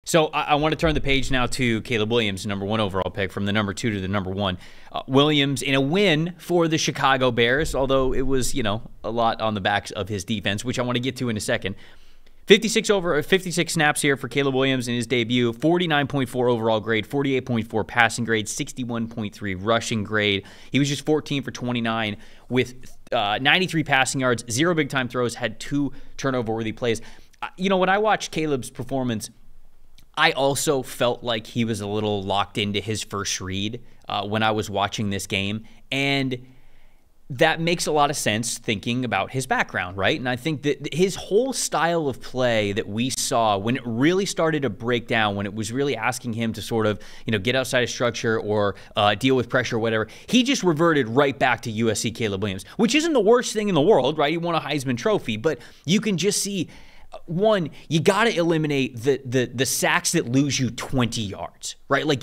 So I want to turn the page now to Caleb Williams, number 1 overall pick, from the number 2 to the number 1. Williams in a win for the Chicago Bears, although it was, a lot on the backs of his defense, which I want to get to in a second. 56 snaps here for Caleb Williams in his debut, 49.4 overall grade, 48.4 passing grade, 61.3 rushing grade. He was just 14 for 29 with 93 passing yards, 0 big-time throws, had 2 turnover-worthy plays. When I watched Caleb's performance, I also felt like he was a little locked into his first read when I was watching this game, and that makes a lot of sense thinking about his background, right? And I think that his whole style of play that we saw when it really started to break down, when it was really asking him to sort of, get outside of structure or deal with pressure or whatever, he just reverted right back to USC Caleb Williams, which isn't the worst thing in the world, right? He won a Heisman Trophy, but you can just see, one, you got to eliminate the sacks that lose you 20 yards, right? Like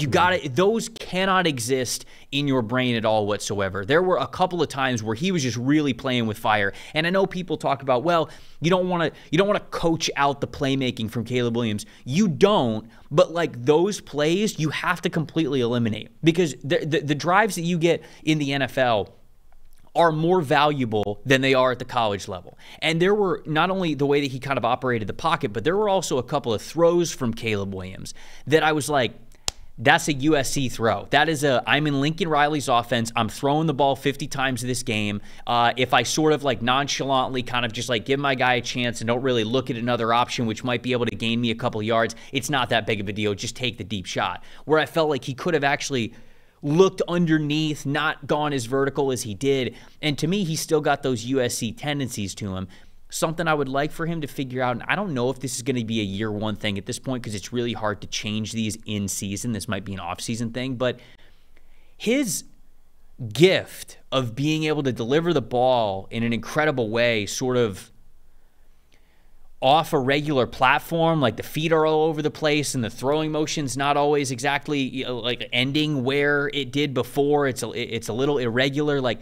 those cannot exist in your brain at all whatsoever. There were a couple of times where he was just really playing with fire. And I know people talk about, well, you don't want to coach out the playmaking from Caleb Williams. You don't, but like those plays, you have to completely eliminate, because the drives that you get in the NFL are more valuable than they are at the college level. And there were not only the way that he kind of operated the pocket, but there were also a couple of throws from Caleb Williams that I was like, that's a USC throw. That is I'm in Lincoln Riley's offense. I'm throwing the ball 50 times this game. If I sort of like nonchalantly kind of just like give my guy a chance and don't really look at another option, which might be able to gain me a couple of yards, it's not that big of a deal. Just take the deep shot. Where I felt like he could have actually looked underneath, not gone as vertical as he did. And to me, he's still got those USC tendencies to him. Something I would like for him to figure out, and I don't know if this is going to be a year one thing at this point because it's really hard to change these in season. This might be an off-season thing, but his gift of being able to deliver the ball in an incredible way, sort of off a regular platform, like the feet are all over the place and the throwing motion's not always exactly like ending where it did before. It's a little irregular. Like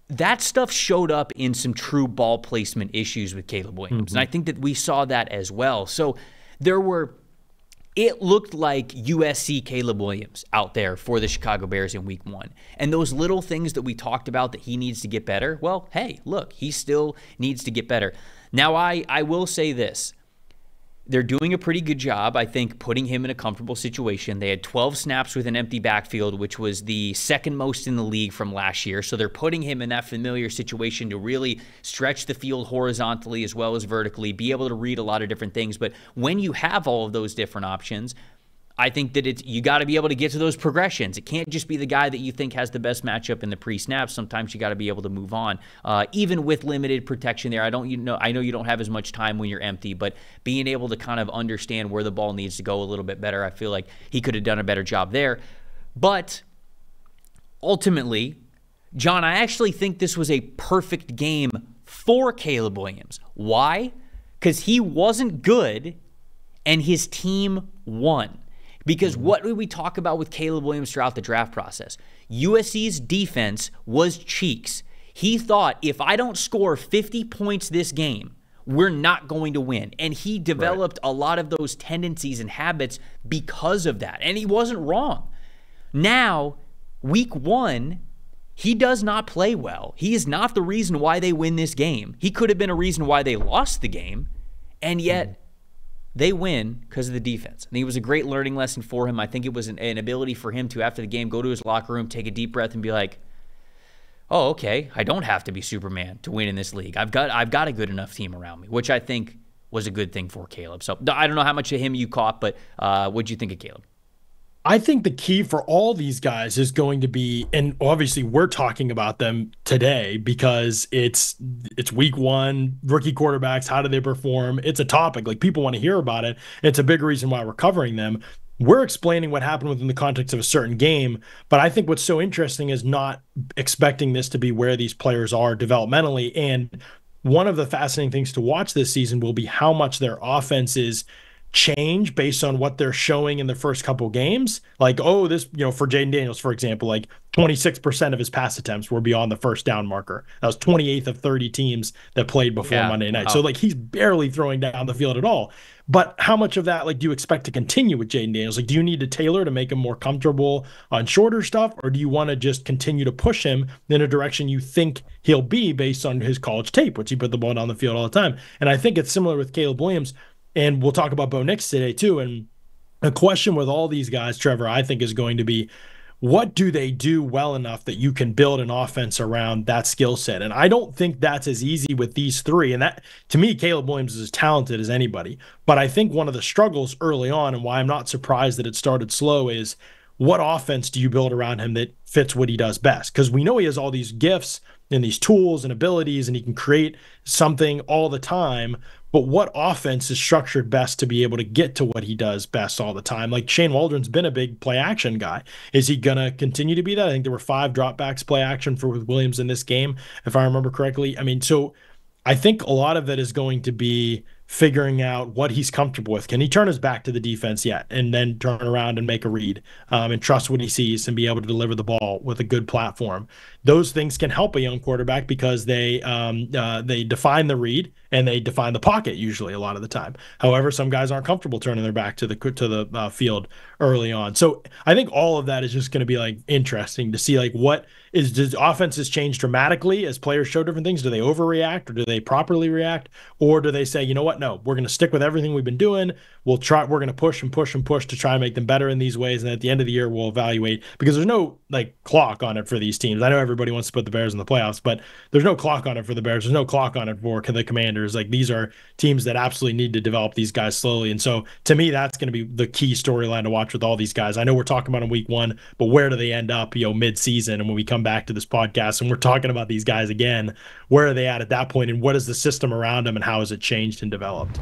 that stuff showed up in some true ball placement issues with Caleb Williams. And I think that we saw that as well. So it looked like USC Caleb Williams out there for the Chicago Bears in week 1. And those little things that we talked about that he needs to get better, well, hey, look, he still needs to get better. Now, I will say this. They're doing a pretty good job, I think, putting him in a comfortable situation. They had 12 snaps with an empty backfield, which was the second most in the league from last year. So they're putting him in that familiar situation to really stretch the field horizontally as well as vertically, be able to read a lot of different things. But when you have all of those different options, I think that you got to be able to get to those progressions. It can't just be the guy that you think has the best matchup in the pre-snap. Sometimes you got to be able to move on, even with limited protection there. I know you don't have as much time when you're empty, but being able to kind of understand where the ball needs to go a little bit better, I feel like he could have done a better job there. But ultimately, John, I actually think this was a perfect game for Caleb Williams. Why? Because he wasn't good, and his team won. Because what did we talk about with Caleb Williams throughout the draft process? USC's defense was cheeks. He thought, if I don't score 50 points this game, we're not going to win. And he developed a lot of those tendencies and habits because of that. And he wasn't wrong. Now, week 1, he does not play well. He is not the reason why they win this game. He could have been a reason why they lost the game. And yet, they win because of the defense. And it was a great learning lesson for him. I think it was an ability for him to, after the game, go to his locker room, take a deep breath, and be like, oh, okay, I don't have to be Superman to win in this league. I've got a good enough team around me, which I think was a good thing for Caleb. So I don't know how much of him you caught, but what'd you think of Caleb? I think the key for all these guys is going to be, and obviously we're talking about them today because it's week 1, rookie quarterbacks, how do they perform? It's a topic, like people want to hear about it. It's a big reason why we're covering them. We're explaining what happened within the context of a certain game, but I think what's so interesting is not expecting this to be where these players are developmentally. And one of the fascinating things to watch this season will be how much their offenses change based on what they're showing in the first couple games. Like, oh, this, for Jaden Daniels, for example, like 26% of his pass attempts were beyond the first down marker. That was 28th of 30 teams that played before Monday night. Wow. So like he's barely throwing down the field at all. But how much of that like do you expect to continue with Jayden Daniels? Like, do you need to tailor to make him more comfortable on shorter stuff, or do you want to just continue to push him in a direction you think he'll be based on his college tape, which he put the ball down the field all the time? And I think it's similar with Caleb Williams, and we'll talk about Bo Nix today too. And a question with all these guys, Trevor, I think is going to be, what do they do well enough that you can build an offense around that skill set? And I don't think that's as easy with these three. And that, to me, Caleb Williams is as talented as anybody. But I think one of the struggles early on, and why I'm not surprised that it started slow, is what offense do you build around him that fits what he does best? Because we know he has all these gifts and these tools and abilities, and he can create something all the time. But what offense is structured best to be able to get to what he does best all the time? Like Shane Waldron's been a big play action guy. Is he going to continue to be that? I think there were 5 dropbacks play action for Williams in this game, if I remember correctly. I mean, so I think a lot of it is going to be figuring out what he's comfortable with. Can he turn his back to the defense yet and then turn around and make a read and trust what he sees and be able to deliver the ball with a good platform? Those things can help a young quarterback because they define the read and they define the pocket usually a lot of the time. However, some guys aren't comfortable turning their back to the field early on. So I think all of that is just going to be like interesting to see, like, does offenses change dramatically as players show different things? Do they overreact, or do they properly react, or do they say, you know what, no, we're going to stick with everything we've been doing. We're going to push and push and push to try and make them better in these ways. And at the end of the year, we'll evaluate, because there's no like clock on it for these teams. I know everybody wants to put the Bears in the playoffs, but there's no clock on it for the Bears. There's no clock on it for the Commanders. Like, these are teams that absolutely need to develop these guys slowly. And so to me, that's going to be the key storyline to watch with all these guys. I know we're talking about in week 1, but where do they end up, mid-season? And when we come back to this podcast and we're talking about these guys again, where are they at that point? And what is the system around them, and how has it changed and developed?